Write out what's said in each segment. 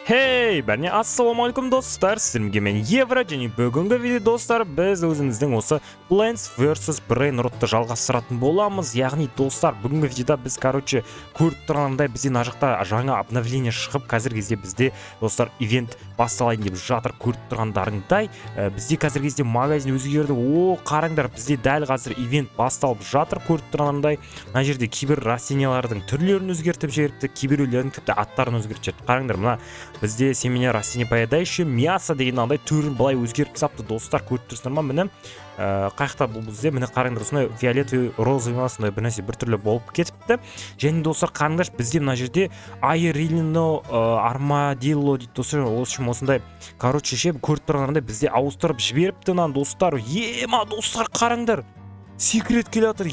Хей, бәріне ассалаумалейкум достар, сіздерге мен Евро және бүгінгі видео достар біз өзіміздің осы Plants vs Brain Rot'ты жалғастыратын боламыз. Яғни достар, бүгінгі видеода біз көріп тұрғандай бізде мына жақта жаңа обновление шығып, қазір кезде бізде достар ивент басталайын деп жатыр. Көріп тұрғандарыңдай, бізде қазір кезде магазин өзгерді. Қараңдар, бізде дәл қазір ивент басталып жатыр. Көріп тұрғандарыңдай, мына жерде кейбір растениялардың түрлерін өзгертіп жіберіпті, кейбіреулердің тіпті аттарын өзгертіп жіберді. Қараңдар, мына бізде семена растение поедающее мясо деген андай түрін былай өзгертіп тастапты достар. Көріп тұрсыздар ма? Міне қаяқта бұл бізде, міне қараңдар, осындай фиолетовый розовый сондай бір нәрсе бір түрлі болып кетіпті. Және достар қараңдар, бізде мына жерде айрилино армадилло дейді достар. Осындай ше көріп тұрғандай бізде ауыстырып жіберіпті мынаны достар. Достар қараңдар, секрет келе жатыр.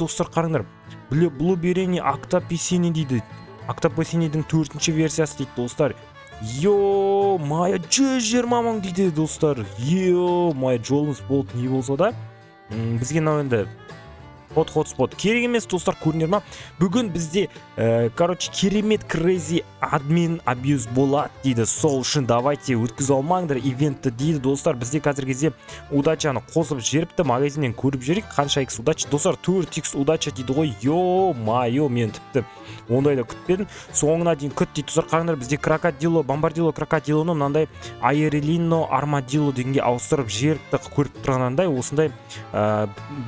Достар қараңдар, блуберини октопесини дейді. Октопесинидің 4-ші версиясы дейді достар. Майя 120 мың дейді достар. Майя жолыңыз болды не болса да. Бізге мынау енді хотспот керек емес достар, көрінер ма? Бүгін бізде керемет crazy admin abuse болады дейді. Сол үшін давайте өткізе алмаңдар ивентті дейді достар. Бізде қазір кезде удачаны қосып жіберіпті, магазиннен көріп жүрейік қанша x удача достар. 4x удача дейді ғой. Мен тіпті ондайды күтпедім. Соңына дейін күт дейді достар. Қараңдар, бізде крокодило, бомбардило крокодилоны мынандай айрилино армадилло дегенге ауыстырып жіберіпті. Көріп тұрғандай осындай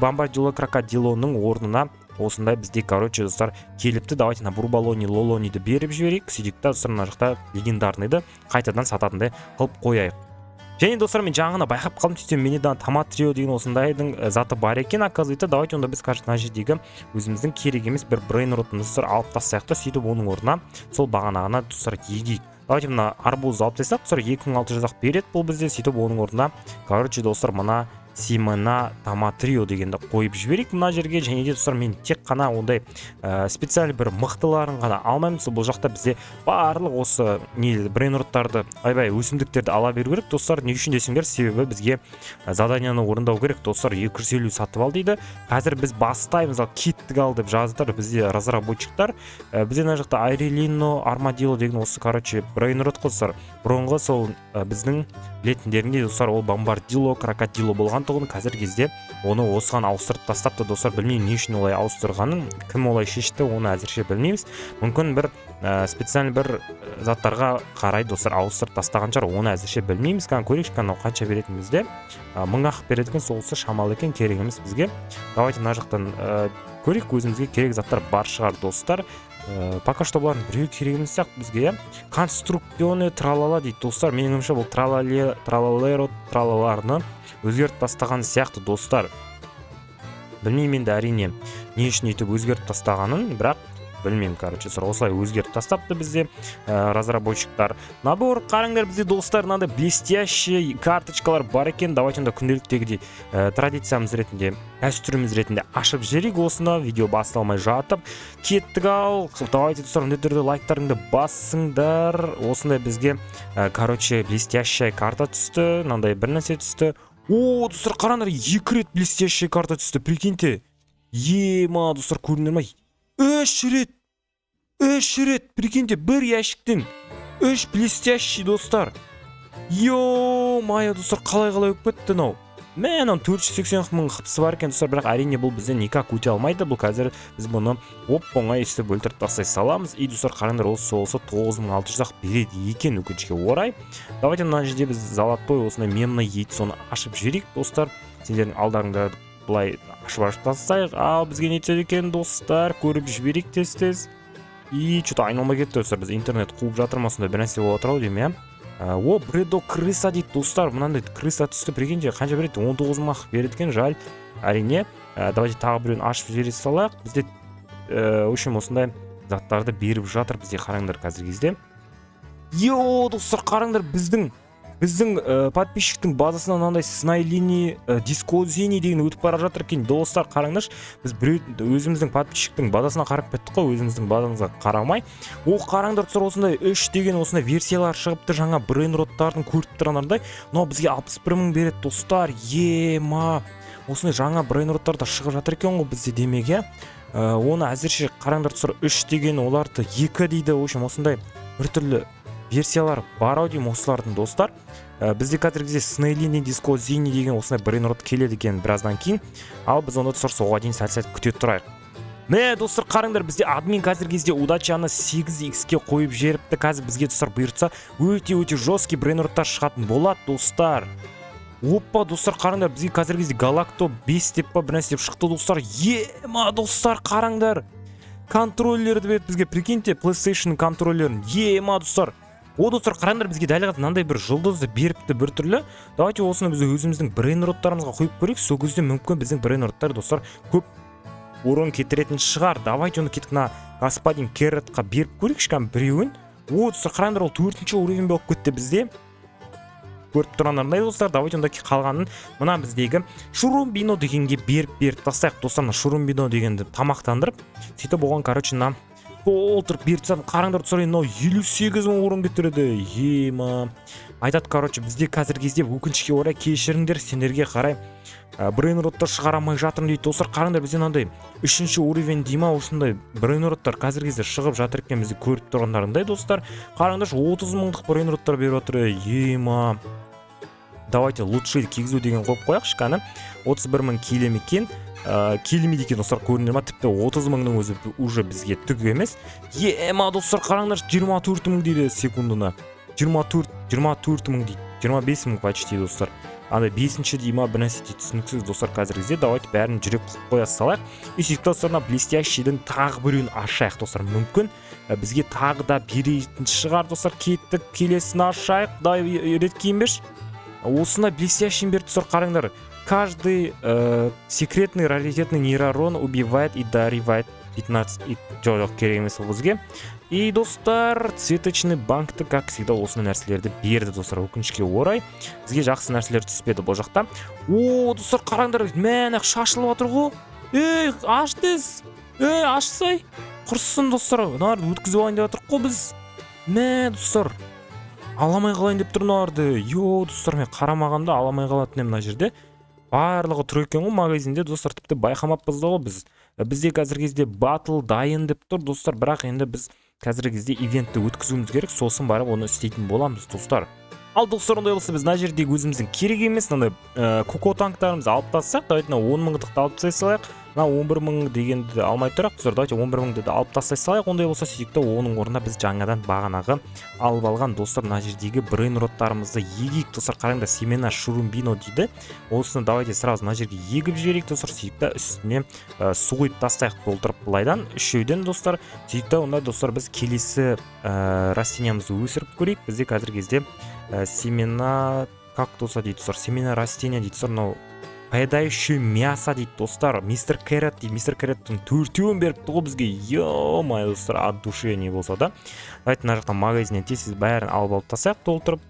бомбардило крокодило орнына осындай бізде достар келіпті. Давайте на бурбалони лолониді беріп жіберейік. Сөйтіп достар мына жақта легендарныйды қайтадан сататындай қылып қояйық. Және достар, мен жаңағына байқап қалдым, сөйтсем менедан томатрио деген осындайдың заты бар екен, оказывается. Давайте онда біз мына жердегі өзіміздің керек емес бір Brain Rot'ын достар алып тастайық та, сөйтіп оның орнына сол бағанағына достар егейік. Давайте мына арбузды алып тастайық достар, 2600 береді бұл бізде. Сөйтіп оның орнына достар мына семена томатрио дегенді қойып жіберейік мына жерге. Және де достар, мен тек қана ондай специаль бір мықтыларын ғана алмаймын. Бұл жақта бізде барлық осы Brain Rot'тарды, өсімдіктерді ала беру керек достар. Не үшін десеңдер, себебі бізге заданияны орындау керек достар. 250 сатып ал дейді. Қазір біз бастаймыз, киттік ал деп жаздыр бізде разработчиктар. Бізде мына жақта айрилино армадилло деген осы Brain Rot достар. Бұрынғы сол біздің білетіндерінде достар ол бомбардило крокодило болған тұғын. Қазір кезде оны осыған ауыстырып тастапты достар. Білмеймін не үшін олай ауыстырғанын, кім олай шешті, оны әзірше білмейміз. Мүмкін бір специаль бір заттарға қарай достар ауыстырып тастаған шығар, оны әзірше білмейміз. Көрейікші қанша беретінімізде. 1000 ақы береді екен, солысы шамалы екен, керек емес бізге. Давайте мына жақтан көрейік, өзімізге керек заттар бар шығар достар. Пока что бұлардың біреу керек емес сияқты бізге. Конструкционный тралала дейді достар. Менің ойымша бұл тралалеро тралаларны өзгертіп тастаған сияқты достар. Білмеймін енді әрине не үшін өйтіп өзгертіп тастағанын, бірақ білмеймін. Осылай өзгертіп тастапты бізде разработчиктар. Набор қараңдар, бізде достар мынандай блестящий карточкалар бар екен. Давайте онда күнделіктегідей традициямыз ретінде, дәстүріміз ретінде ашып жіберейік осыны. Видео басталмай жатып кеттік ал. Давайте достар, міндетті түрде лайктарыңды басыңдар. Осындай бізге блестящая карта түсті. Мынандай бір нәрсе түсті. Достар қараңдар, 2 рет блестящая карта түсті. Прикиньте. Достар, көрінер ма? 3 рет, прикиньте, бір ящиктен 3 блестящий достар. Достар, қалай өп кетті мынау. Мен 480 мың қыпсы бар екен достар, бірақ әрине бұл бізден никак өте алмайды. Бұл қазір біз бұны оңай істеп өлтіріп тастай саламыз. Достар, қараңдар, осы 9600 ақ береді екен өкінішке орай. Давайте мына жерде біз золотой осындай мемный яйцоны ашып жіберейік достар. Сендердің алдарыңда бұлай ашып тастайық. Ал бізге не түседі екен достар, көріп жіберейік тез-тез. Что-то айналмай кетті достар, біз интернет қуып жатырмасында бір нәрсе болып отырау деймін. Бредо крыса дейді достар. Мынандай крыса түсті, прикиньте, қанша береді? 19 мың ақ береді екен, жаль. Әрине, давайте тағы біреуін ашып жібере салайық. Бізде өшім осындай заттарды беріп жатыр бізде. Қараңдар қазір кезде. Достар, қараңдар, біздің подписчиктің базасынан мынандай снайлини дискозини деген өтіп бара жатыр екен достар. Қараңдаршы, біз өзіміздің подписчиктің базасына қарап кеттік қой, өзіміздің базамызға қарамай. Қараңдар достар, осындай 3 деген осындай версиялар шығыпты жаңа Brain Rot'тардың. Көріп тұрғандардай, мынау бізге 61 мың береді достар. Осындай жаңа Brain Rot'тар шығып жатыр екен ғой бізде демек. Оны әзірше қараңдар достар, 3 деген оларды 2 дейді. Осындай бір түрлі версиялары бар ау деймін осылардың достар. Бізде қазіргі кезде Снейлини, Диско Зини деген осындай брейнрот келеді екен біраздан кейін. Ал біз оны достар соға дейін сәл күте тұрайық. Міне достар, қараңдар, бізде админ қазіргі кезде удачаны 8x-ке қойып жеріпті. Қазір бізге достар бұйыртса өте жесткий брейнроттар шығатын болады достар. Опа достар, қараңдар, бізге қазіргі кезде Галакто 5 деп па бір нәрсе деп шықты достар. Ема достар, қараңдар. Контроллерді береді бізге, прикиньте, PlayStation контроллерін. Ема достар. О достар, қараңдар, бізге дәл қазір мынандай бір жұлдызды беріпті бір түрлі. Давайте осыны біз өзіміздің брейнроттарымызға қойып көрейік. Сол кезде мүмкін біздің брейнроттар достар көп орын кетіретін шығар. Давайте оны кетіп мына господин Керретқа беріп көрейік кішкене біреуін. О достар, қараңдар, ол 4-ші уровень болып кетті бізде. Көріп тұрғандарындай достар, давайте онда қалғанын мына біздегі Шурумбино дегенге беріп тастайық достар. Шурумбино дегенді тамақтандырып, сөйтіп оған короче нам толтырып беріп қараңдар достар, мынау 58 мың орын кетіреді. Ема. Айтады, короче, бізде қазіргі кезде өкінішке орай кешіріңдер, сендерге қарай брейнроттар шығара алмай жатырмын дейді достар. Қараңдар, бізде мынандай 3-ші уровень дейма осындай брейнроттар қазіргі кезде шығып жатыр екен, бізді көріп тұрғандарындай достар. Қараңдар, 30 мыңдық брейнроттар беріп отыр. Ема. Давайте лучший кигізу деген қойып қояқшы кәні. 31 мың келем екен. Келмейді екен достар, көрінер ма? Тіпті 30 мыңның өзі уже бізге түк емес. Ема достар, қараңдар, 24 мың дейді секундына. 24 мың дейді. 25 мың почти достар. Андай 5-ші дейма бір нәрсе дейді, түсініксіз достар қазіргі кезде. Давайте бәрін жүрек қылып қоя салайық. И сөйтіп достарына блестящийдің тағы біреуін ашайық достар. Мүмкін бізге тағы да беретін шығар достар. Кеттік, келесін ашайық. Дай рет кейін берші. Осына блестящий берді достар, қараңдар. Каждый секретный раритетный нейрон убивает и даривает 15 жоқ керек емес ол бізге. И достар, цветочный банкты как всегда осындай нәрселерді берді достар, өкінішке орай. Бізге жақсы нәрселер түспеді бұл жақта. О, достар, қараңдар, мәне шашылып отыр ғой. Аш тез. Ашсай. Құрсын достар. Мыналарды өткізіп алайын деп жатырмыз ғой біз. Мә достар. Аламай қалайын деп тұр мыналарды. Йо, достар, мен қарамағанда аламай қалатын мына жерде. Барлығы тұр екен ғой магазинде достар, тіпті байқамаппыз да ғой біз. Бізде қазіргі кезде батл дайын деп тұр достар, бірақ енді біз қазіргі кезде ивентті өткізуіміз керек, сосын барып оны істейтін боламыз достар. Ал достар, ондай болса біз мына жердегі өзіміздің керек емес мынандай коко танктарымызды алып тастасақ, давайте 10 мыңдықты алып тастай салайық. Мына 11 мың дегенді алмай тұрақ достар, давайте 11 мыңды алып тастай салайық. Ондай болса сөйтіп оның орнына біз жаңадан бағанағы алып алған достар мына жердегі брейнроттарымызды егейік достар. Қараңдар, семена Шурумбино дейді. Осыны давайте сразу мына жерге егіп жіберейік достар. Сөйтіп үстіне су құйып тастайық толтырып былайдан үшеуден достар. Сөйтіп онда достар біз келесі растениямызды өсіріп көрейік. Бізде қазіргі кезде семена кактуса дейді достар, семена растения дейді достар. Мынау поедающий мясо дейді достар, мистер Керрет дейді. Мистер Керреттің 4-еуін беріпті ғой бізге. Ё-май достар, от души не болса да. Давайте мына жақтан магазиннен тез бәрін алып тастайық толтырып.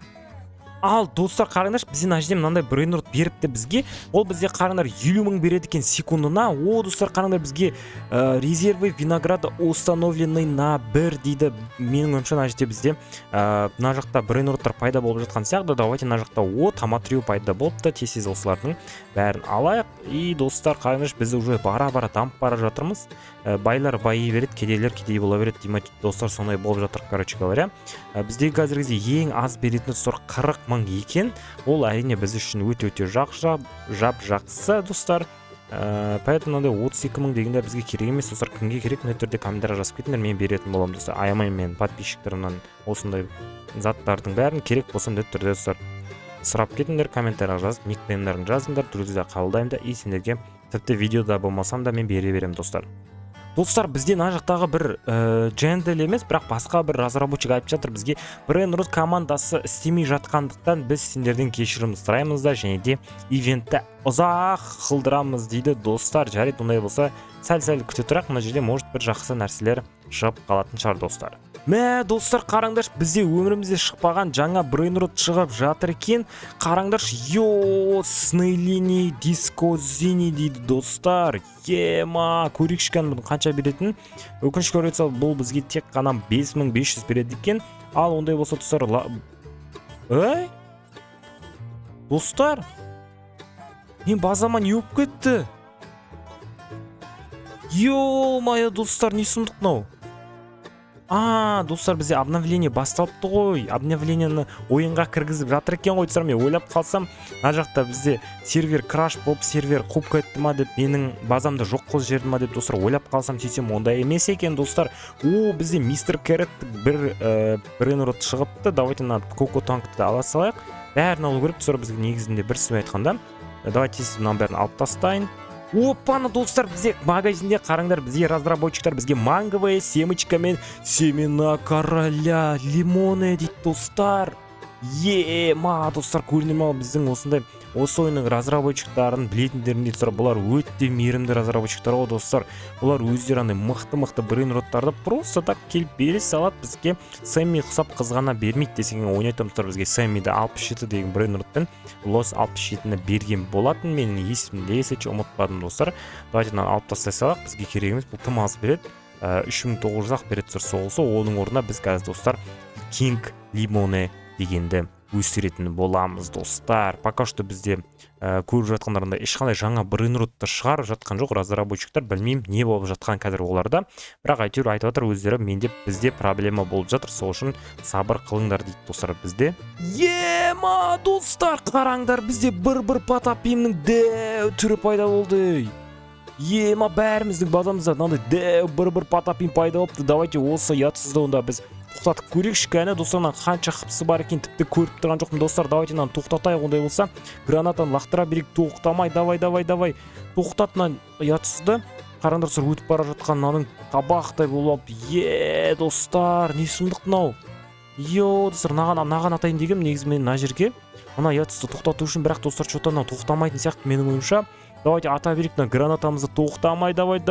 Ал достар, қараңдар, бізде мына жерде мынандай брейнрот беріпті бізге. Ол бізде қараңдар 50 мың береді екен секундына. О достар, қараңдар, бізге резервы винограда установленный на 1 дейді. Менің ойымша мына жерде бізде мына жақта брейнроттар пайда болып жатқан сияқты. Давайте мына жақта томатрио пайда болыпты. Тез осылардың бәрін алайық. И достар, қараңдар, біз уже бара-бара дамып бара жатырмыз. Байлар байи береді, кедейлер кедей бола береді деймін достар, сондай болып жатыр, короче говоря. Біздегі қазіргі ең аз беретін достар 40 мың екен. Ол әрине біз үшін өте жақсы достар. Поэтому 32 мың дегенде бізге керек емес достар. Кімге керек, мына түрде комментария жазып кетіңдер, мен беретін боламын достар. Аямаймын мен подписчиктерімнен осындай заттардың бәрін керек болса мына түрде достар. Сұрап кетіңдер, комментария жазып, никнеймдерін жазыңдар, түріңізде қабылдаймын да, и сендерге тіпті видеода болмасам да мен бере беремін достар. Достар, бізде мына жақтағы бір джендел емес, бірақ басқа бір разработчик айтып жатыр, бізге брейнрот командасы істемей жатқандықтан біз сендерден кешірім сұраймыз да, және де ивентті ұзақ қылдырамыз дейді достар. Жарайды, ондай болса сәл-сәл күте тұрайық, мына жерде может бір жақсы нәрселер шығып қалатын шығар достар. Мә достар, қараңдар, бізде өмірімізде шықпаған жаңа брейнрот шығып жатыр екен. Қараңдар, йо, Снейлини, Диско Зини дейді достар. Ема, көрейікші кән бұның қанша беретін. Өкінішке орай бұл бізге тек қана 5500 береді екен. Ал ондай болса достар, достар, мен базама не өп кетті? Йо, мая достар, не сұмдық мынау? достар, бізде обновление басталыпты ғой. Обновлениені ойынға кіргізіп жатыр екен ғой. Достар, мен ойлап қалсам, мына жақта бізде сервер краш болып, сервер қуып кетті ма деп, менің базамды жоқ қылып жіберді ма деп, достар, ойлап қалсам, сөйтсем ондай емес екен, достар. Бізде мистер Кэррот бір брейнрот шығыпты. Давайте мына Коко танкты ала салайық. Бәрін алу керек, достар, бізге негізінде бір сөз айтқанда. Давайте мынаның бәрін алып тастайын. Опаны, достар, бізде магазинде қараңдар, бізге разработчиктар бізге манговая семечка мен семена короля лимоны дейді, достар. Достар, көріне ма, біздің осындай осы ойынның разработчиктарын білетіндерін дейді, достар. Бұлар өте мейірімді разработчиктар ғой, достар. Бұлар өздері мықты брейнроттарды просто так келіп бере салады бізге. Сэмми құсап қызғана бермейді десең ойнайтын, достар. Бізге Сэммиді 67 деген брейнроттен Лос 67-ні берген болатын. Менің есімде, есече ұмытпадым, достар. Давайте алып тастай салақ, бізге керек емес, бұл тым аз береді. 3900-ақ береді, достар, соғылса. Оның орнына біз қазір, достар, Кинг лимоны дегенді өсіретін боламыз, достар. Пока что бізде көріп жатқандарында ешқандай жаңа брейнротты шығарып жатқан жоқ разработчиктар. Білмеймін не болып жатқан қазір оларда. Бірақ әйтеуір айтып жатыр өздері, менде бізде проблема болып жатыр. Сол үшін сабыр қылыңдар дейді, достар, бізде. Достар, қараңдар, бізде бір Потапимнің дәу түрі пайда болды. Бәріміздің базамызда мынандай дәу бір Потапим пайда болыпты. Давайте осы ұятсызды онда біз тоқтатып көрейікші, кәне, достар, қанша қыпсы бар екен, тіпті көріп тұрған жоқпын, достар. Давайте тоқтатайық, ондай болса гранатаны лақтыра берейік. Тоқтамай, давай. Тоқтатынан ұятсызды. Қараңдар, достар, өтіп бара жатқан мынаның табақтай болып. Достар, не сұмдық мынау. Достар, наған атайын дегем, негізі мен мына жерге мына ұятсызды тоқтату үшін, бірақ, достар, что-то тоқтамайтын сияқты менің ойымша. Давайте ата берейік, гранатамызды тоқтамай, давай.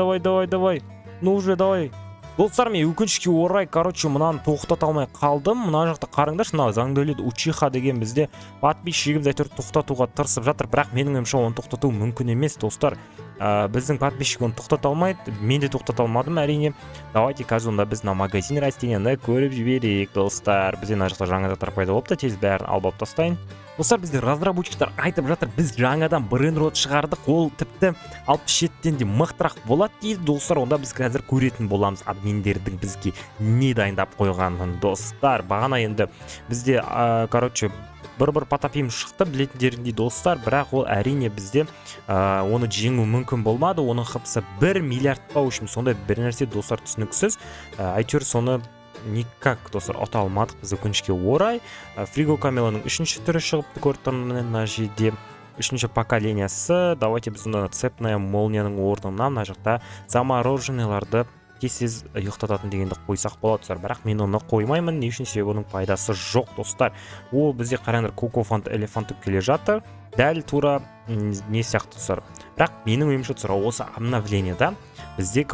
Ну уже, давай. Достар, мен өкінішке орай, мынаны тоқтата алмай қалдым. Мына жақта қараңдаршы, мына Заңдөлет Учиха деген бізде подписчигіміз әйтеуір тоқтатуға тырысып жатыр, бірақ менің ойымша оны тоқтату мүмкін емес, достар. Біздің подписчик оны тоқтата алмайды, мен де тоқтата алмадым, әрине. Давайте қазір онда біз магазин растенияны көріп жіберейік, достар. Бізде мына жақта жаңа заттар пайда болыпты, тез бәрін алып тастайын. Достар, бізде разработчиктар айтып жатыр, біз жаңадан брейнрот шығардық, ол тіпті 67-тен де мықтырақ болады дейді, достар. Онда біз қазір көретін боламыз админдердің бізге не дайындап қойғанын, достар. Бағана енді бізде бір Потапим шықты, білетіндеріңдей, достар, бірақ ол әрине бізде оны жеңу мүмкін болмады. Оның қыпсы 1 миллиард па, үшін сондай бір нәрсе, достар, түсініксіз. Әйтеуір соны никак, достар, ұта алмадық біз өкінішке орай. Фриго Камеланың 3-ші түрі шығыпты, көрттіңнен мына жерде 3-ші поколениясы. Давайте біз онда цепная молнияның орнына мына жақта замороженныйларды тез ұйықтататын дегенді қойсақ болады, достар. Бірақ мен оны қоймаймын, не үшін, себебі оның пайдасы жоқ, достар. Ол бізде қараңдар Коко Фант элефант келе жатыр. Дәл тура не сияқты, достар. Бірақ менің ойымша, достар, осы обновлениеда бізде,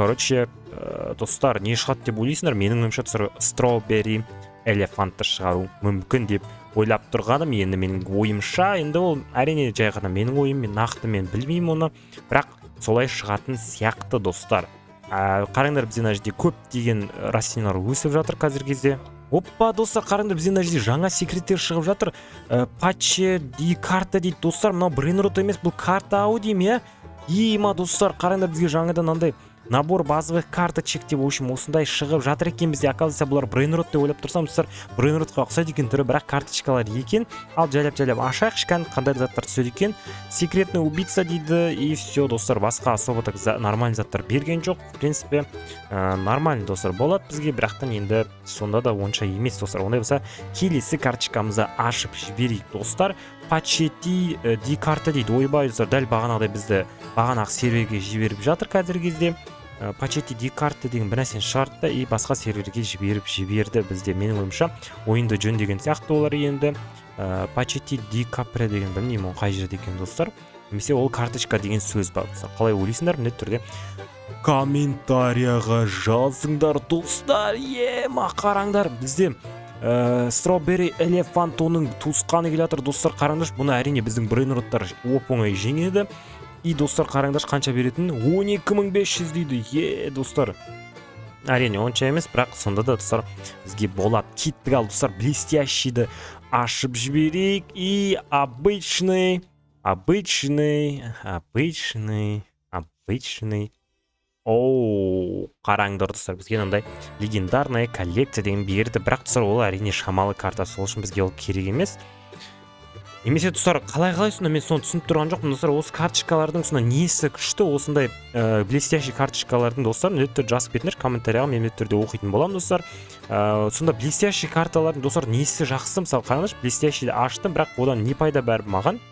достар, не шығады деп ойлайсыңдар? Менің ойымша, достар, строубери элефантты шығару мүмкін деп ойлап тұрғаным. Енді менің ойымша, енді ол әрине жай ғана менің ойым, нақты мен білмеймін оны, бірақ солай шығатын сияқты, достар. Қараңдар, бізде мына жерде көп деген растениялар өсіп жатыр қазір кезде. Достар, қараңдар, бізде мына жерде жаңа секреттер шығып жатыр. Патче ди карта дейді, достар. Мынау брейнрот емес, бұл карта ау деймін, достар, қараңдар, бізге жаңадан андай набор базовых карточек деп, осындай шығып жатыр екен бізде. Оказывается, бұлар брейнрот деп ойлап тұрсам, достар, брейнротқа ұқсайды екен түрі, бірақ карточкалар екен. Ал жайлап ашайық, қандай заттар түседі екен. Секретный убийца дейді, и все, достар. Басқа особо так нормальный заттар берген жоқ. В принципе, нормальный, достар, болады бізге, бірақтан енді сонда да онша емес, достар. Ондай болса, келесі карточкамызды ашып жіберейік, достар. Пачети ди карта дейді. Ойбай, достар, дәл бағанағыдай бізді бағанағы серверге жіберіп жатыр қазір кезде. Пачети ди карта деген бір нәрсені шығарды и басқа серверге жіберді бізде. Менің ойымша ойынды жөндеген сияқты олар енді. Пачети ди капре деген білмеймін қай жерде екен, достар. Немесе ол карточка деген сөз бар, достар. Қалай ойлайсыңдар, міндетті түрде комментарияға жазыңдар, достар. Қараңдар, бізде строубери элефант оның туысқаны келе жатыр, достар. Қараңдар, бұны әрине біздің брейнроттар оп-оңай жеңеді. И, достар, қараңдар, қанша беретін? 12500 дейді. Достар, әрине онша емес, бірақ сонда да, достар, бізге болады. Киттік ал, достар, блестящийді ашып жіберейік. И обычный. Қараңдар достар, бізге мынандай легендарная коллекция деген берді, бірақ достар ол әрине шамалы карта, сол үшін бізге ол керек емес. Немесе достар, қалай сонда мен соны түсініп тұрған жоқпын достар. Осы карточкалардың сонда несі күшті, осындай блестящий карточкалардың достар, міндетті түрде жазып кетіңдер комментарияға, мен міндетті түрде оқитын боламын достар. Сонда блестящий карталардың достар несі жақсы? Мысалы қараңызшы, блестящийді аштым, бірақ одан не пайда бәрі маған?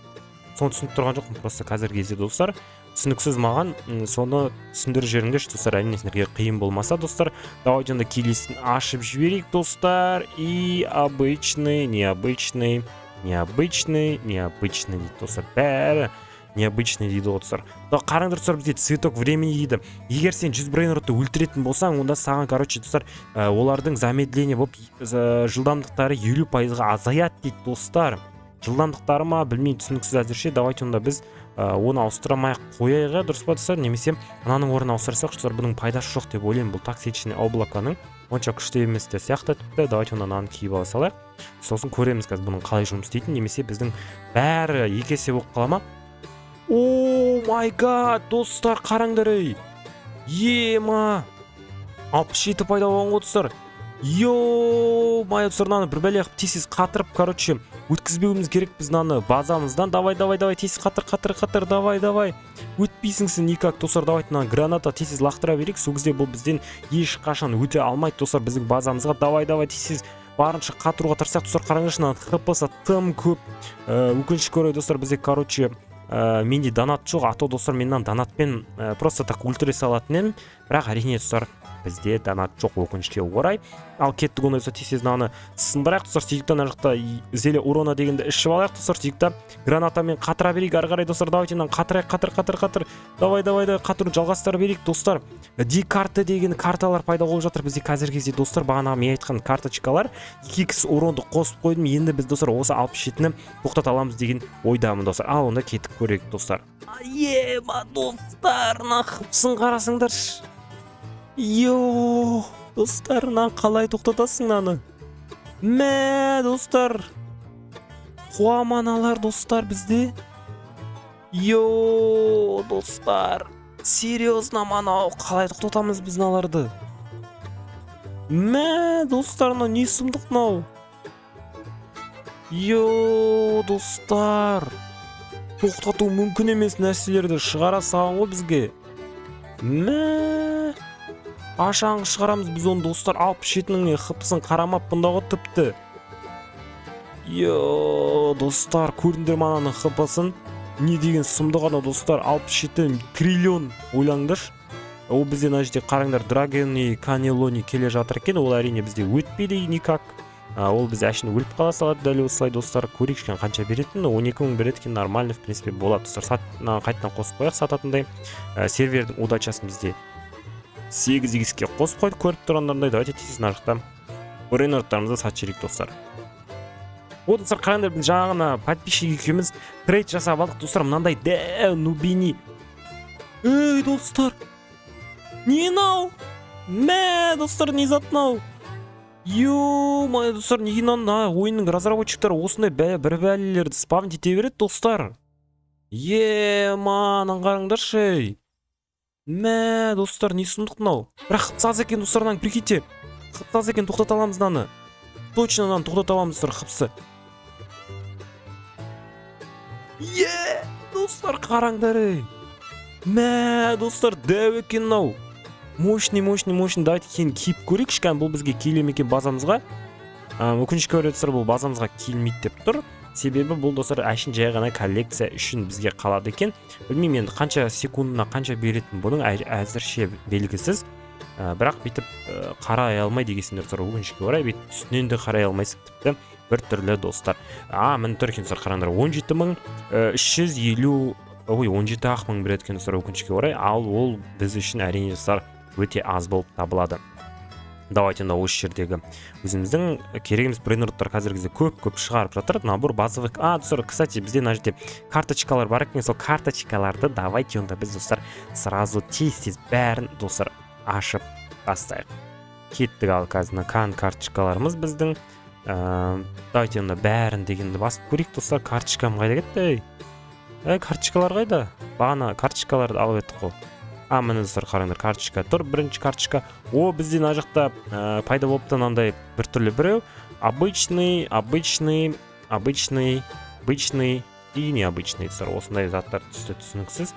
Соны түсініп тұрған жоқпын просто қазіргі кезде достар. Түсініксіз маған, соны түсіндіріп жіберіңдерші достар, әрине сіздерге қиын болмаса достар. Давайте онда келесін ашып жіберейік достар. И обычный, необычный дейді достар, бәрі необычный дейді достар. Қараңдар достар, бізде цветок времени дейді. Егер сен 100 брейнротты өлтіретін болсаң, онда саған достар, олардың замедление болып жылдамдықтары 50%-ға азаят дейді достар. Жылдамдықтары ма, білмеймін, түсініксіз әзірше. Давайте онда біз оны ауыстырамай қояйға, дұрыс па достар, немесе ананың орнын ауыстырсақ, достар, бұның пайдасы жоқ деп ойлаймын. Бұл токсичный облаканың онша күшті емес те сияқты тіпті. Давайте онда ананы киіп ала салайық. Сосын көреміз қазір бұның қалай жұмыс істейтінін, немесе біздің бәрі екі есе болып қала ма? О май гад, достар, қараңдар ей. Ема 67 пайда болған ғой достар. Май достар, мынаны бір бәле тез қатырып, өткізбеуіміз керек біз мынаны базамыздан. Давай, тез қатыр, давай. Өтпейсіңсің никак достар, давайте мына граната тез лақтыра берейік. Сол кезде бұл бізден ешқашан өте алмайды достар біздің базамызға. Давай, тез барынша қатыруға тырысақ достар. Қараңызшы, мына хпсы тым көп. Өкінішке орай достар, бізде менде донат жоқ, а то достар менен донатпен просто так өлтіре салатын едім. Бірақ әрине достар, бізде донат жоқ, өкінішке орай. Ал кеттік онда тез мынаны сындырайық достар. Сөйтіп ана жақта зеле урона дегенді ішіп алайық достар. Сөйтіп гранатамен қатыра берейік ары қарай достар. Давайте мынаны қатыр. Давай, қатыру жалғастыра берейік достар. Ди-карты деген карталар пайда болып жатыр бізде қазіргі кезде достар. Бағана мен айтқан карточкалар 2x уронды қосып қойдым. Енді біз достар осы 67-ні тоқтата аламыз деген ойдамын достар. Ал онда кеттік көрейік достар. Ема достар, нақыпсын қарасыңдаршы. Достар, қалай тоқтатасың наны? Мә, достар. Қуаманалар достар бізде. Достар. Серьезно, манау, қалай тоқтатамыз біз наларды? Мә, достар, не сұмдық нау? Достар. Тоқтату мүмкін емес нәрселерді шығара салған ғой бізге. Мә. Ашаңғы шығарамыз біз оны достар. 67-нің хпсын қарамап бұндағы тіпті. Достар, көріндер мананың хпсын. Не деген сұмдығаны достар, 67 триллион ойлаңдыр. Ол бізде нәжде қараңдар, Драгони, Канелони келе жатыр екен. Ол әрине бізде өтпейді никак. Ол бізде әшін өліп қала салады дәл осылай достар. Көрейікшкен қанша беретін, 12 мың береді екен, нормальный в принципе болады достар. Қайтадан қосып қояқ сататындай. Сервердің удачасын бізде 8x-ке қосып қойды, көріп тұрғандарындай. Давайте тез нарықта брейнорттарымызды сатып жіберейік достар. Достар, қараңдар, біз жаңағына подписчик екеуміз трейд жасап алдық достар. Мынандай дәу нубини. Ей достар, не нау? Мә достар, не зат нау? Май достар, неге ойынның разработчиктары осындай бір бәлелерді спавн ете береді достар? Ман қараңдаршы. Мә достар, не сұмдық нау? Бірақ қыпсаз екен достарынан, прикиньте. Қыпсаз екен, тоқтата аламыз наны. Точно наны тоқтата аламыз достар, қыпсы. Достар, қараңдар. Мә достар, дәу екен нау. Мощный. Давайте кейін киіп көрейік. Шыққан бұл бізге келем екен базамызға. Өкінішке орай достар, бұл базамызға келмейді деп тұр. Себебі бұл достар әшін жай ғана коллекция үшін бізге қалады екен. Білмеймін енді қанша секундына қанша беретін бұның әзірше белгісіз. Бірақ бейтіп қарай алмай дегесіндер достар, өкінішке орай бет үстінен де қарай алмайсың тіпті бір түрлі достар. Мін тұр екен достар, қараңдар, 17 мың береді екен достар, өкінішке орай. Ал ол біз үшін әрине достар өте аз болып табылады. Давайте осы жердегі өзіміздің керегіміз брейнроттар қазіргізде көп шығарып жатыр. Набор базовых. Достар, кстати, бізде мына жерде карточкалар бар екен. Сол карточкаларды давайте онда біз достар сразу тез бәрін достар ашып бастайық. Кеттік ал қазір карточкаларымыз біздің. Давайте онда бәрін дегенді басып көрейік достар. Карточкам қайда кетті? Карточкалар қайда? Бағана карточкаларды алып еттік қой. міне достар қараңдар, карточка тұр, бірінші карточка. Бізде мына жақта пайда болыпты мынандай біртүрлі біреу. Обычный и необычный достар. Осындай заттар түсті, түсініксіз.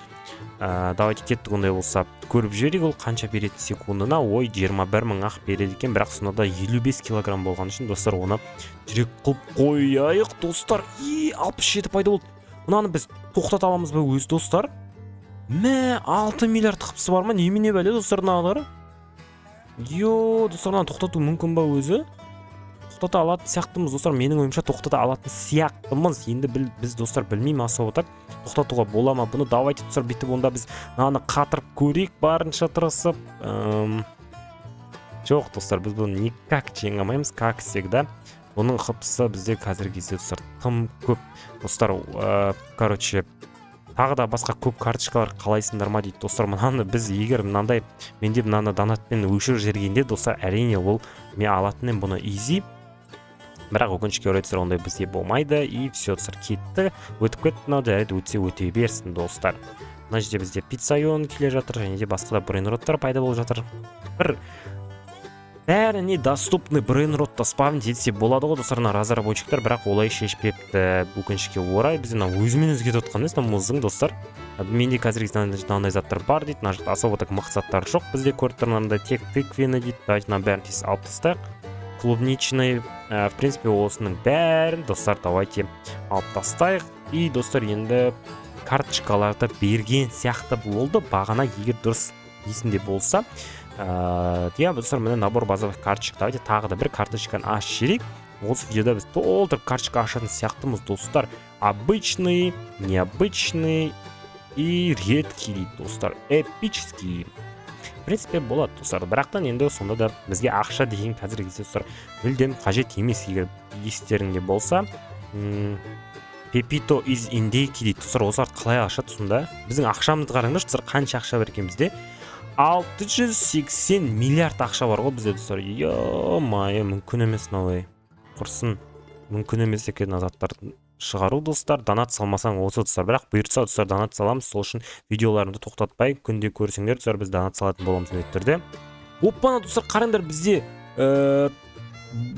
Давайте кеттік, ондай болса көріп жіберейік. Ол қанша береді секундына? 21.000 ақ береді екен, бірақ сонда 55 килограмм болған үшін достар, оны жүрек қылып қояйық достар. 67 пайда болды. Мынаны біз тоқтата аламыз ба өз достар? 6 миллиард қыпсы бар ма? Немене бәле достар мыналар? Достар, мынаны тоқтату мүмкін ба өзі? Тоқтата алатын сияқтымыз достар. Менің ойымша тоқтата алатын сияқтымыз. Енді біз достар білмеймін асау отак. Тоқтатуға бола ма бұны? Давайте достар бүйтіп онда біз мынаны қатырып көрейік барынша тырысып. Жоқ достар, біз бұны никак жеңе алмаймыз, как всегда. Оның қыпсы бізде қазіргі кезде достар тым көп. Достар, короче, тағы да басқа көп карточкалар қалайсыңдар ма дейді достар. Мынаны біз егер мынандай менде мынаны донатпен өшір жергенде достар, әрине ол мен алатынмын бұны easy. Бірақ өкінішке орай достар, ондай бізде болмайды. И все достар, кетті. Өтіп кетті, мынау жарайды, өтсе өте берсін достар. Мына жерде бізде пиццайон келе жатыр, және де басқа да брейнроттар пайда болып жатыр. Бір бәріне доступны брейнротта спавнить етсе болады ғой достар, разработчиктар, бірақ олай шешпепті. Өкінішке орай біз өзімен өзге тұтқан емес, мұздың достар. Менде қазіргі мынандай заттар бар дейді. Мына жерде особо так мақсаттар жоқ. Бізде көріп тұрмында тек тыквені дейді. Давайте мына бәрін тез алып тастайық. Клубничный, в принципе, осының бәрін достар давайте алып тастайық. И достар, енді карточкаларды берген сияқты болды. Бағана егер дұрыс есінде болса, достар, міне набор базовых карточек. Давайте тағы да бір карточканы ашып жіберейік. Осы видеода біз толтырып карточка ашатын сияқтымыз достар. Обычный, необычный и редкий дейді достар. Эпический. В принципе, болады достар. Бірақтан енді сонда да бізге ақша деген қазіргі кезде достар мүлдем қажет емес. Егер естеріңде болса, Pepito из индейки дейді достар. Осы арт қалай ашады сонда? Біздің ақшамызды қараңдар достар, қанша ақша бар екен бізде? 680 миллиард ақша бар ғой бізде достар. Ё-мае, мүмкін емес мынау. Құрсын, мүмкін емес екен заттарды шығару достар. Донат салмасаң осы достар, бірақ бұйыртса достар донат саламыз. Сол үшін видеоларымды тоқтатпай күнде көрсеңдер достар, біз донат салатын боламыз міндетті түрде. Оппана достар, қараңдар, бізде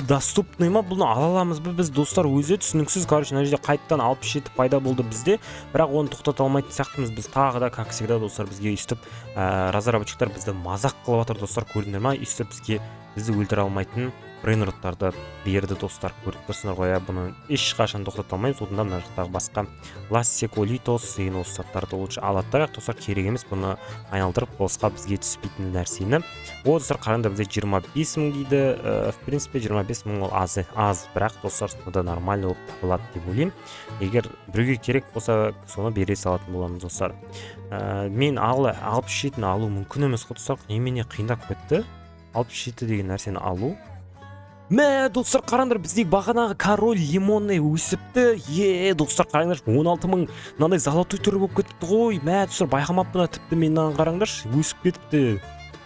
доступный ма? Бұны ала аламыз ба біз достар? Өзі түсініксіз. Короче, мына жерде қайттан 67 пайда болды бізде, бірақ оны тоқтата алмайтын сияқтымыз. Біз тағы да, как всегда достар, бізге үстіп разработчиктар бізді мазақ қылып жатыр достар, көрдіңдер ма? Үстіп бізді өлтіре алмайтын брейнроттарды берді достар. Көріп тұрсыңдар ғой, бұны ешқашан тоқтата алмаймыз. Одан мына жақтағы басқа лассеколитос деген осы заттарды лучше алаттайық достар, керек емес бұны айналдырып босқа бізге түспейтін нәрсені. Достар, қараңдар, бізде 25 мың дейді. В принципе, 25 мың ол аз, бірақ достар сонда нормально болып табылады деп ойлаймын. Егер біреуге керек болса, соны бере салатын боламыз достар. Мен 67-ні алу мүмкін емес қой достар, немене қиындап кетті. 67 деген нәрсені алу. Достар, қараңдар, біздегі бағанағы король лимонный өсіпті. Достар, қараңдар, 16 мың мынандай золотой түрі болып кетіпті ғой. Достар, байқамаппын, тіпті менен қараңдар, өсіп кетіпті.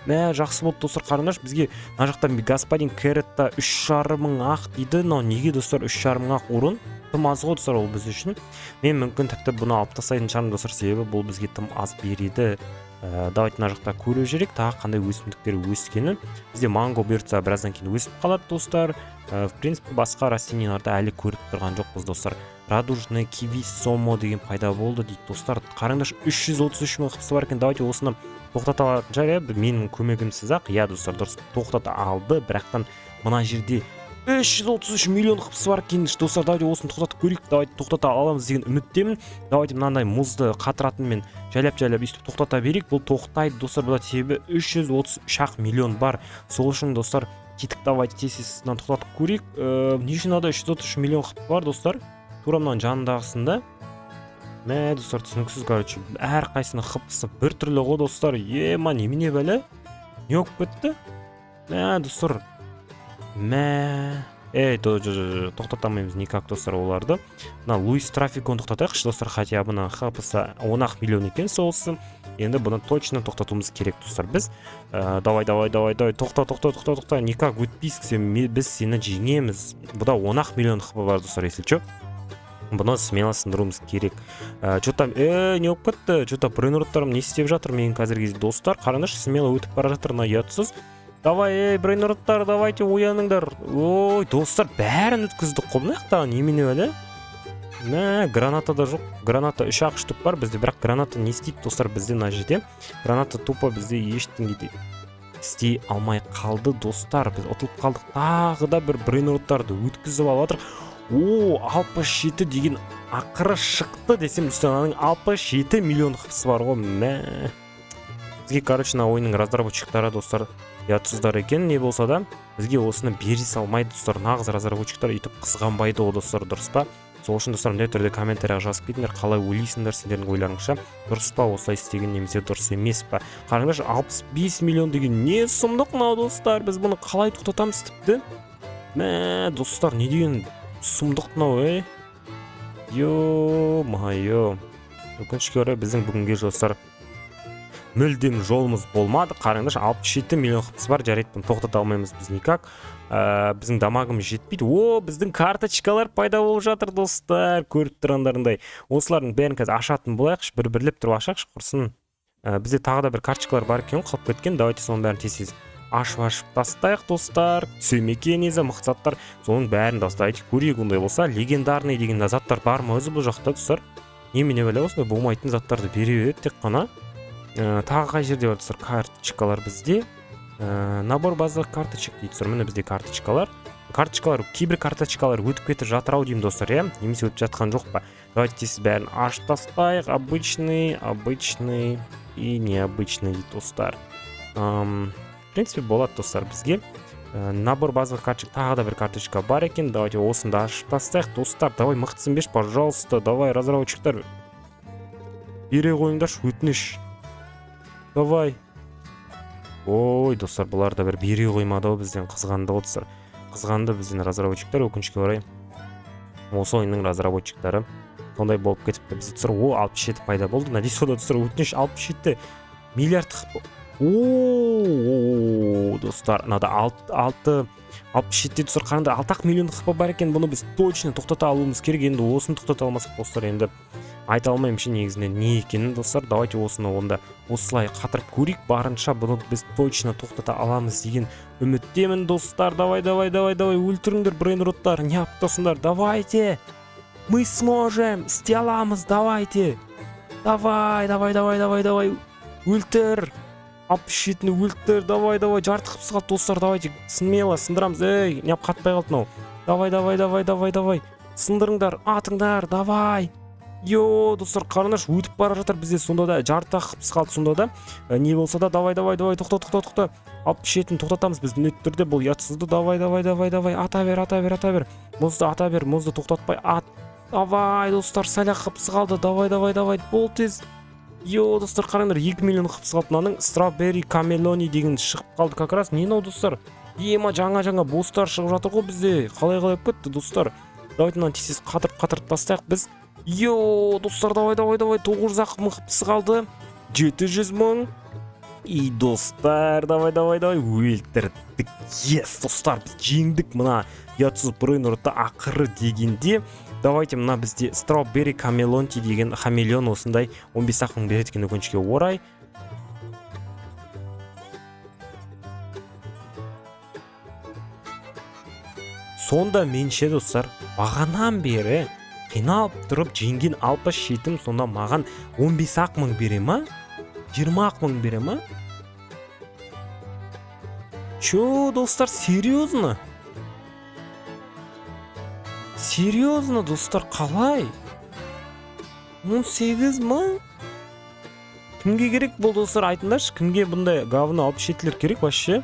Жақсы болды достар, қараңдар, бізге мына жақта господин Кэретта 3,5 мың ақ дейді. Неге достар 3,5 мың ақ орын? Тым аз ғой достар, ол біз үшін. Мен мүмкін тіпті бұны алып тастайтын шығармын достар, себебі бұл бізге тым аз береді. Давайте мына жақта көріп жүрейік, тағы қандай өсімдіктер өскені. Бізде манго бұйыртса біраздан кейін өсіп қалады достар. В принципе, басқа растенияларды әлі көріп тұрған жоқпыз достар. Радужный киви сомо деген пайда болды дейді достар. Қараңдар, 333 мың қыпсы бар екен. Давайте осыны тоқтата алатын жай, менің көмегімсіз ақ. Достар, дұрыс тоқтата алды, бірақтан мына жерде 333 миллион қыпсы бар екен достар. Давайте осыны тоқтатып көрейік. Давайте тоқтата аламыз деген үміттемін. Давайте мынандай мұзды қатыратынмен жайлап үстіп тоқтата берейік. Бұл тоқтайды достар, бұл себебі 333 миллион бар. Сол үшін достар, кетік. Давайте тез-тез тоқтатып көрейік. Не үшін ада 333 миллион қыпсы бар достар? Тура мынаның жанындағысында. Достар, түсініксіз, короче, әр қайсының қыпсы бір түрлі ғой достар. Немене бәле? Не болып кетті? Достар, тоқтатамаймыз никак достар оларды. Луис Трафикон тоқтатайықшы достар, хотя бұны қапысы 10 миллион екен соғысы. Енді бұны точно тоқтатуымыз керек достар. Біз давай, тоқта, никак өтпейсің, біз сені жеңеміз. Бұда 10 миллион қыпы бар достар, если чё. Бұны смело сындыруымыз керек. Что-то не болып кетті, что-то брейнроттарым не істеп жатыр мен қазіргі кезде достар. Қараңдаршы, смело өтіп бара жатыр мына ұятсыз. Давай, брейнроттар, давайте ояныңдар. Ой, достар, бәрін өткіздік қой. Мына жақтағы немене әлі? Мә, граната да жоқ. Граната 3 ақ штук бар бізде, бірақ граната не істейді достар бізде мына жерде. Граната тупо бізде ештеңе істей алмай қалды достар. Біз ұтылып қалдық. Тағы да бір брейнроттарды өткізіп алып жатыр. О, 67 деген ақыры шықты десем, үстінаның 67 миллион қыпсы бар ғой. Мә. Бізге, короче, ойынның разработчиктары достар ұятсыздар екен, не болса да, бізге осыны бери салмайды достар. Нағыз разработчиктар үйтіп қызғанбайды ғой достар, дұрыс па? Сол үшін достар, міндетті түрде комментарияға жазып кетіңдер, қалай ойлайсыңдар сендердің ойларыңша, дұрыс па осылай істеген немесе дұрыс емес па? Қараңдаршы, 65 миллион деген не сұмдық мынау достар, біз бұны қалай тоқтатамыз тіпті? Мә, достар, не деген сұмдық мынау, Ё-майо. Өкінішке орай біздің бүгінге достар мүлдем жолымыз болмады. Қараңдаршы, 67 миллион қыпсы бар, жарайды, бұны тоқтата алмаймыз біз никак. Біздің дамагымыз жетпейді. О, біздің карточкалар пайда болып жатыр достар, көріп тұрғандарындай. Осылардың бәрін қазір ашатын болайықшы, бір-бірлеп тұрып ашақшы, құрсын. Бізде тағы да бір карточкалар бар екен, қалып кеткен. Давайте соның бәрін тез ашып тастайық достар. Түсемекен езі мақсаттар, соның бәрін тастайық. Көрейік, ондай болса, легендарный деген заттар бар ма өзі бұл жақта достар? Немене бәле осындай болмайтын заттарды бере береді тек қана. Тағы қай жерде бар достар, карточкалар бізде. Набор базалық карточек дейді достар. Міне бізде карточкалар. Кейбір карточкалар өтіп кетіп жатыр ау деймін достар, немесе өтіп жатқан жоқ па? Давайте тез бәрін ашып тастайық. Обычный и необычный дейді достар. В принципе, болады достар бізге. Набор базалық карточек, тағы да бір карточка бар екен. Давайте осында ашып тастайық достар. Давай мықтысын беш, пожалуйста. Давай, разработчиктар. Бере қойыңдаршы, өтініш. Давай. Ой, достар, бұлар да бір бере қоймады бізден, қызғанды ғой достар. Қызғанды бізден разработчиктар, өкінішке орай. Осы ойынның разработчиктары сондай болып кетіпті. Бізде достар, 67 пайда болды. Надеюсь, сода достар, өтініш 67 миллиард қып. О, достар, надо 67 достар, қараңдар, 6 миллион қыпы бар екен. Бұны біз точно тоқтата алуымыз керек. Енді осыны тоқтата алмасақ достар, енді айта алмаймын ше негізінде не екенін достар. Давайте осыны онда осылай қатырып көрейік. Барынша бұны біз точно тоқтата аламыз деген үміттемін достар. Давай, өлтіріңдер брейнроттар, не аптасыңдар. Давайте, мы сможем, істей аламыз, давайте. Давай, өлтір. 67-ні өлтір, давай, жарты қыпсы қалды достар. Давайте, смело сындырамыз. Не қатпай қалды мынау. Давай, сындырыңдар, атыңдар, давай. Йо, достар, қараңдаршы, өтіп бара жатыр бізде. Сонда да жарты қыпсы қалды сонда да. Не болса да, давай, тоқта. 67-ні тоқтатамыз біз міндетті түрде, бұл ұятсызды. Давай, ата бер. Мұзды ата бер, мұзды тоқтатпай ат. Давай, достар, сәл-ақ қыпсы қалды. Давай, бол тез. Йо, достар, қараңдар, 2 миллион қыпсы қалды. Мынаның Strawberry Cameloni деген шығып қалды как раз. Не мынау достар? Ема жаңа бостар шығып жатыр ғой бізде. Қалай кетті достар? Давайте мынаны тез қатырып тастайық біз. Йо, достар, давай, 900 мың қыпсы қалды. 700 мың. И достар, давай, өлтірдік. Yes, достар, біз жеңдік мына ұятсыз брейнротты ақыры дегенде. Давайте мына бізде Strawberry Cameloni деген хамелеон осындай 15 мың береді екен өкінішке орай. Сонда менше достар, бағанан бері қиналып тұрып жеңген 67-ім сонда маған 15 мың бере ма? 20 мың бере ма? Чё, достар, серьезно? Серьезно, достар, қалай? 18 мың? Кімге керек бұл достар, айтыңдаршы, кімге бұндай говно 67-лер керек вообще?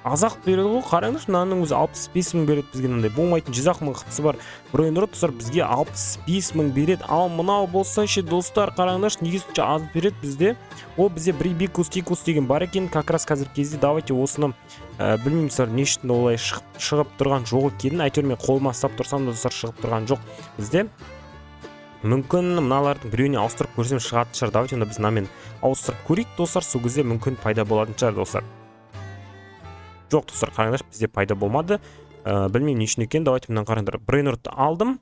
Азақ береді ғой, қараңдаршы, мынаның өзі 65 мың береді бізге, мынандай болмайтын 100 мың қыпсы бар брейнрот достар, бізге 65 мың береді. Ал мынау болса ше достар, қараңдаршы, неге сонша аз береді бізде? О, бізде Брибикус Тикус деген бар екен, как раз қазір кезде. Давайте осыны білмеймін достар, не үшін олай шығып тұрған жоқ екенін. Әйтеуір мен қолыма ұстап тұрсам да достар, шығып тұрған жоқ бізде. Мүмкін мыналардың біреуіне ауыстырып көрсем шығатын шығар. Давайте онда біз мынамен ауыстырып көрейік достар, сол кезде мүмкін пайда болатын шығар достар. Жоқ достар, қараңдар, бізде пайда болмады. Білмеймін не үшін екен. Давайте мынаны қараңдар. Брейнротты алдым.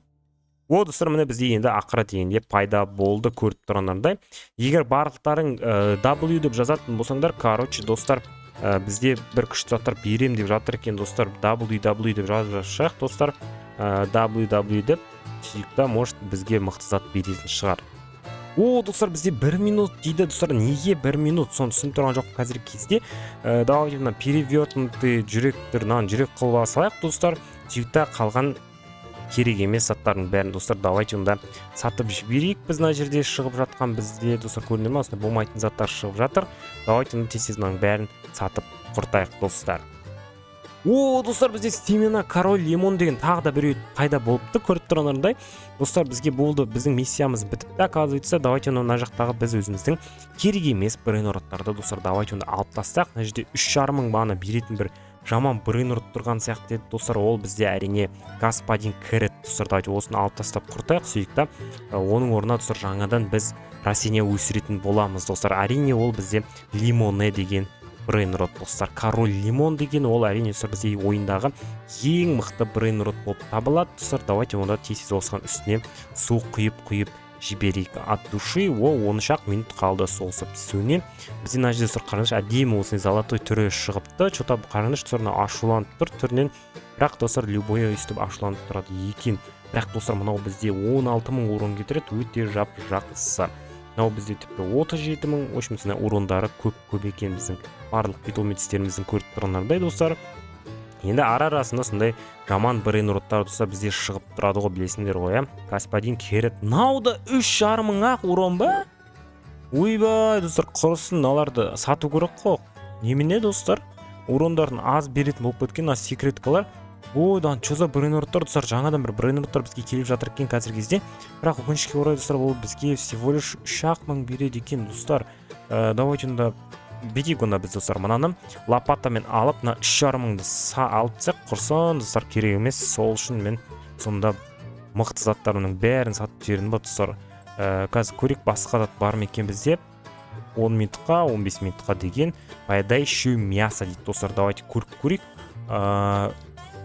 О достар, міне бізде енді ақыры дегенде пайда болды, көріп тұрғандардай. Егер барлықтарың W деп жазатын болсаңдар, короче достар, бізде бір күшті заттар берем деп жатыр екен достар. W деп жазып жатсақ достар, W деп сөйтіп может бізге мықты зат беретін шығар. О достар, бізде 1 минут дейді достар. Неге 1 минут? Соны түсініп тұрған жоқ қазіргі кезде. Давайте мына перевернутый жүректерінен жүрек қылып алсақ достар. Сөйтіп қалған керек емес заттардың бәрін достар, давайте онда сатып жіберейік. Біз мына жерде шығып жатқан бізде достар көрінеді ме? Осындай болмайтын заттар шығып жатыр. Давайте онда тез-тез бәрін сатып құртайық достар. О достар, бізде Стимена король лимон деген тағы да біреу пайда болыпты, көріп тұрғандардай. Достар, бізге болды, біздің миссиямыз бітіпті. Оказывается, давайте мына жақтағы біз өзіміздің керек емес брейнроттарды достар, давайте онда алып тастақ. Мына жерде 3,5 мың бағана беретін бір жаман брейнрот тұрған сияқты еді достар. Ол бізде әрине господин Кэррот достар. Давайте осыны алып тастап құртайық. Сөйтіп оның орнына достар жаңадан біз растение өсіретін боламыз достар. Әрине ол бізде лимоне деген брейнрот достар. Король лимон деген ол әрине достар бізде ойындағы ең мықты брейнрот болып табылады достар. Давайте онда тез-тез осыған үстіне су құйып жіберейік от души. О 13 минут қалды соғысы пісуіне. Бізде мына жерде достар қараңызшы, әдемі осындай золотой түрі шығыпты. Что-то қараңызшы достар, ашуланып тұр түрінен. Бірақ достар любой өстіп ашуланып тұрады екен. Бірақ достар, мынау бізде 16 мың урон кетіреді, өте жақсы. Мынау бізде тіпті 37 мың, в общем урондары көп екен біздің барлық питомецтеріміздің көріп тұрғандардай достар. Енді ара-арасында сондай жаман брейнроттар достар бізде шығып тұрады ғой, білесіңдер ғой, господин Кэррот. Мынау да 3,5 мың ақ урон ба? Ойбай достар, құрысын, аларды сату керек қой. Немене достар? Урондарын аз беретін болып кеткен секреткалар. Ойдан чоза брейнроттар достар, жаңадан бір брейнроттар бізге келіп жатыр екен қазіргі кезде. Бірақ өкінішке орай достар, ол бізге всего лишь 3,5 мың береді екен достар. Давайте онда бетейік онда біз достар, мынаны лопатамен алып, 3,5 мыңды алып тсек құрсын достар, керек емес. Сол үшін мен сонда мықты заттарының бәрін сатып жерін ба достар. Қазір көрек басқа зат бар ма екен бізде. 10 минутқа 15 минутқа деген поедающий мясо дейді достар. Давайте көрейік.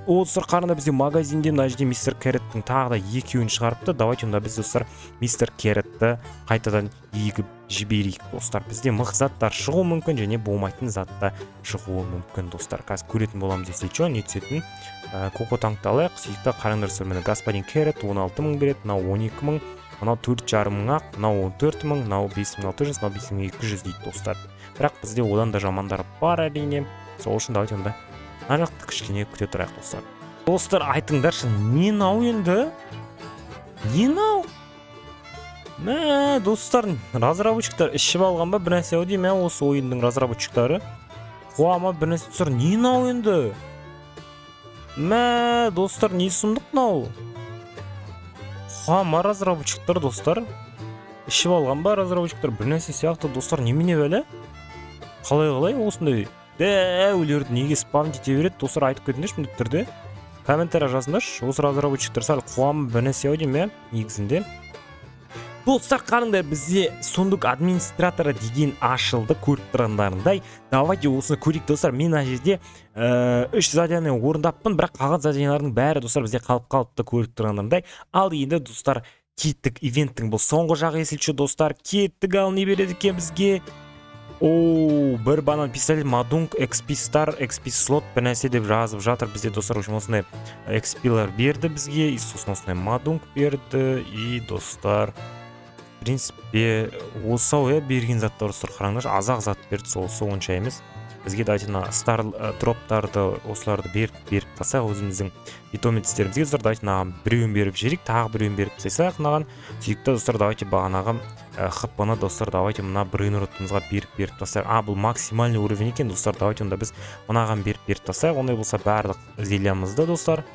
О достар, қарында бізде магазинде мына жерде мистер Кэрроттың тағы да екеуін шығарыпты. Давайте онда біз достар мистер Кэрротты қайтадан егіп жіберейік достар. Бізде мықты заттар шығуы мүмкін және болмайтын затта шығуы мүмкін достар. Қазір көретін боламыз десе че, не түсетін. Коко таңды алайық. Сөйтіп қараңдар достар, міне господин Кэррот 16 мың береді, мынау 12 мың, мынау 4,5 мың ақ, мынау 14 мың, мынау 5600, мынау 5200 дейді достар. Бірақ бізде одан да жамандар бар әрине. Сол үшін давайте онда ана жақты кішкене күте тұрайық достар. Достар, айтыңдаршы, не нау енді? Не нау? Мә, достар, разработчиктар ішіп алған ба бір нәрсе өдей ме осы ойындың разработчиктары? Қуама бір нәрсе достар, не нау енді? Мә, достар, не сұмдық нау? Қуама разработчиктар достар. Ішіп алған ба разработчиктар бір нәрсе сияқты достар, немене бәлі? Қалай осындай өлерді неге спамд ете береді достар, айтып кетіңдерші міндетті түрде. Комментария жазыңдаршы, осы разработчиктар сәл қуамы бір нәрсе ау деймін негізінде. Достар, қарыңдар, бізде сундук администраторы деген ашылды, көріп тұрғандарындай. Давайте осыны көрейік достар. Мен мына жерде 3 задание орындаппын, бірақ қалған задениялардың бәрі достар бізде қалыпты, көріп тұрғандарындай. Ал енді достар, кеттік ивенттің бұл соңғы жағы есілші достар. Кеттік, ал не береді екен бізге? Бір банан пистолет, мадунг, XP стар, XP слот бір нәрсе деп жазып жатыр бізде достар. Осындай XP-лар берді бізге, и сосын осындай мадунг берді, и достар в принципе осы берген заттар достар, қараңдар, азақ зат берді, сол онша емес. Бізге дайтына стар дроптарды осыларды беріп тасақ өзіміздің питомецтерімізге достар. Давайте наған біреуін беріп жерік, тағы біреуін беріп тасақ наған. Сөйтті достар, давайте бағанағы хпны достар, давайте мына брейнротымызға беріп тасақ. Бұл максимальный уровень екен достар. Давайте онда біз мынаған беріп тасақ. Ондай болса барлық зелиямызды достар.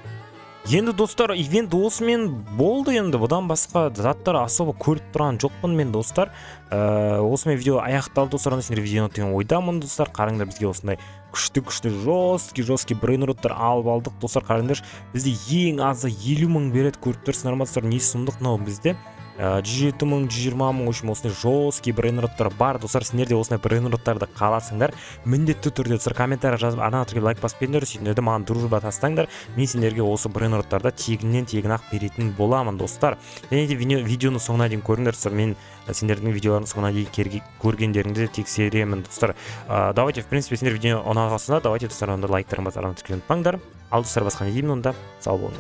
Енді достар, ивент осымен болды. Енді бұдан басқа заттар особо көріп тұрған жоқпын мен достар. Осымен видео аяқталды достар. Сендер видеоны деген ойдамын достар. Қараңдар, бізге осындай күшті жесткий брейнроттар алып алдық достар. Қараңдар, бізде ең азы 50 мың береді, көріп тұрсыңдар ма достар? Не сұмдық мынау бізде 17 мың 120 мың общем осындай жесткий брейнроттар бар достар. Сендер де осындай брейнроттарды қаласыңдар, міндетті түрде достар комментарий жазып ана түрге лайк басып беріңдер, сөйтіңдер де маған дружба тастаңдар. Мен сендерге осы брейнроттарды тегіннен ақ беретін боламын достар. Және де видеоны соңына дейін көріңдер достар. Мен сендердің видеоларын соңына дейін көргендеріңді тексеремін достар. Давайте в принципе сендер видео ұнағасында давайте достар онда лайктарыңызды ұмытпаңдар. Ал достар басқа не деймін онда? Сау болыңдар.